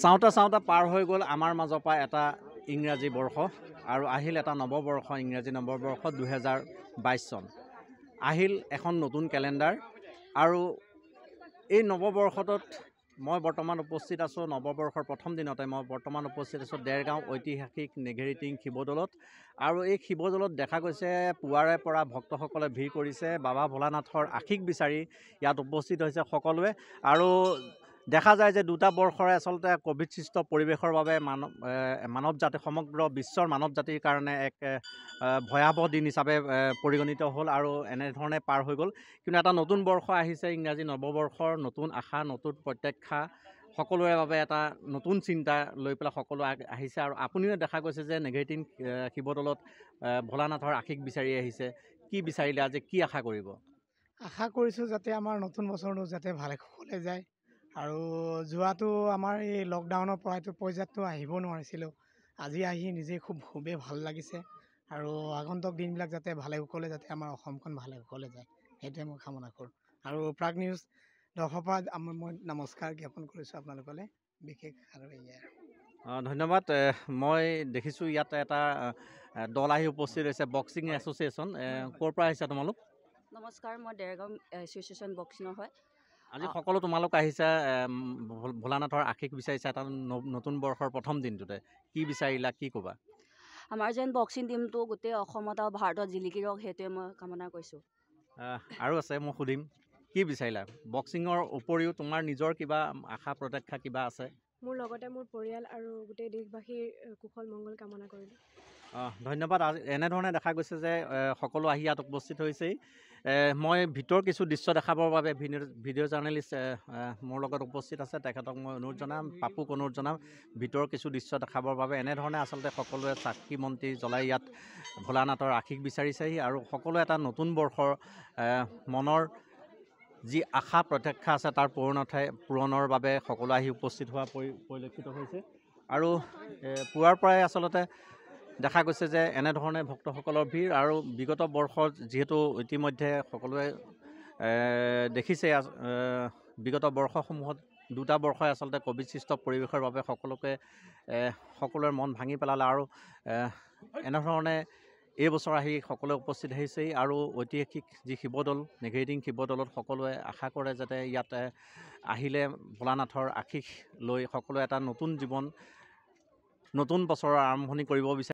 চাওঁতে চাওঁতে পাৰ হৈ গ'ল আমাৰ মাজৰ পৰা এটা ইংৰাজী বৰ্ষ আৰু আহিল এটা নৱবৰ্ষ ইংৰাজী নৱবৰ্ষ 2022 চন আহিল এখন নতুন কেলেণ্ডাৰ আৰু এই নৱবৰ্ষটোত মই বৰ্তমান উপস্থিত আছোঁ নৱবৰ্ষৰ প্ৰথম দিনতে মই বৰ্তমান উপস্থিত আছোঁ দেৰগাঁও ঐতিহাসিক নেঘেৰিটিং শিৱদৌলত আৰু এই শিৱদৌলত দেখা গৈছে পুৱাৰে পৰা ভক্তসকলে ভিৰ কৰিছে বাবা ভোলানাথৰ আশীষ বিচাৰি ইয়াত উপস্থিত হৈছে সকলোৱে আৰু দেখা যায় যে দুটা বৰ্ষৰে আচলতে কোভিডসৃষ্ট পৰিৱেশৰ বাবে মানৱ জাতি সমগ্ৰ বিশ্বৰ মানৱ জাতিৰ কাৰণে এক ভয়াৱহ দিন হিচাপে পৰিগণিত হ'ল আৰু এনেধৰণে পাৰ হৈ গ'ল কিন্তু এটা নতুন বৰ্ষ আহিছে ইংৰাজী নৱবৰ্ষৰ নতুন আশা নতুন প্ৰত্যাশা সকলোৰে বাবে এটা নতুন চিন্তা লৈ পেলাই সকলো আহিছে আৰু আপুনিও দেখা গৈছে যে নেঘেৰিটিং শিৱদৌলত ভোলানাথৰ আশীষ বিচাৰি আহিছে কি বিচাৰিলে আজি কি আশা কৰিব আশা কৰিছোঁ যাতে আমাৰ নতুন বছৰটো যাতে ভালে কুশলে যায় আৰু যোৱাটো আমাৰ এই লকডাউনৰ পৰাইতো পৰ্যায়তো আহিব নোৱাৰিছিলোঁ আজি আহি নিজে খুবেই ভাল লাগিছে আৰু আগন্তুক দিনবিলাক যাতে ভালে কুশলে যাতে আমাৰ অসমখন ভালে কুশলে যায় সেইটোৱে মই কামনা কৰোঁ আৰু প্ৰাগ নিউজ দৰ্শকৰ পৰা মই নমস্কাৰ জ্ঞাপন কৰিছোঁ আপোনালোকলৈ বিশেষ আৰু এয়াই ধন্যবাদ মই দেখিছোঁ ইয়াত এটা দল আহি উপস্থিত হৈছে বক্সিং এছ'চিয়েশ্যন ক'ৰ পৰা আহিছে তোমালোক নমস্কাৰ মই দেৰগাঁও এছ'চিয়েশ্যন বক্সিঙৰ হয় আজি সকলো তোমালোক আহিছা ভোলানাথৰ আশীষ বিচাৰিছা এটা নতুন বৰ্ষৰ প্ৰথম দিনটোতে কি বিচাৰিলা কি ক'বা আমাৰ যেন বক্সিং টিমটো গোটেই অসমত আৰু ভাৰতত জিলিকি ৰওক সেইটোৱে মই কামনা কৰিছোঁ আৰু আছে মই সুধিম কি বিচাৰিলা বক্সিঙৰ উপৰিও তোমাৰ নিজৰ কিবা আশা প্ৰত্যাশা কিবা আছে মোৰ লগতে মোৰ পৰিয়াল আৰু গোটেই দেশবাসীৰ কুশল মংগল কামনা কৰিলোঁ ধন্যবাদ এনেধৰণে দেখা গৈছে যে সকলো আহি ইয়াত উপস্থিত হৈছেই মই ভিতৰ কিছু দৃশ্য দেখাবৰ বাবে ভিডিঅ' জাৰ্নেলিষ্ট মোৰ লগত উপস্থিত আছে তেখেতক মই অনুৰোধ জনাম পাপুক অনুৰোধ জনাম ভিতৰ কিছু দৃশ্য দেখাবৰ বাবে এনেধৰণে আচলতে সকলোৱে চাকি মন্ত্ৰী জ্বলাই ইয়াত ভোলানাথৰ আশীষ বিচাৰিছেহি আৰু সকলোৱে এটা নতুন বৰ্ষৰ মনৰ যি আশা প্ৰত্যাশা আছে তাৰ পূৰণৰ বাবে সকলো আহি উপস্থিত হোৱা পৰিলক্ষিত হৈছে আৰু পুৱাৰ পৰাই আচলতে দেখা গৈছে যে এনেধৰণে ভক্তসকলৰ ভিৰ আৰু বিগত বৰ্ষত যিহেতু ইতিমধ্যে সকলোৱে দেখিছে বিগত বৰ্ষসমূহত দুটা বৰ্ষই আচলতে কোভিডসৃষ্ট পৰিৱেশৰ বাবে সকলোৰে মন ভাঙি পেলালে আৰু এনেধৰণে এই বছৰ আহি সকলোৱে উপস্থিত হৈছেই আৰু ঐতিহাসিক যি শিৱদৌল নেঘেৰিটিং শিৱদৌলত সকলোৱে আশা কৰে যাতে ইয়াত আহিলে ভোলানাথৰ আশীষ লৈ সকলোৱে এটা নতুন জীৱন নতুন বছৰৰ আৰম্ভণি কৰিব বিচাৰে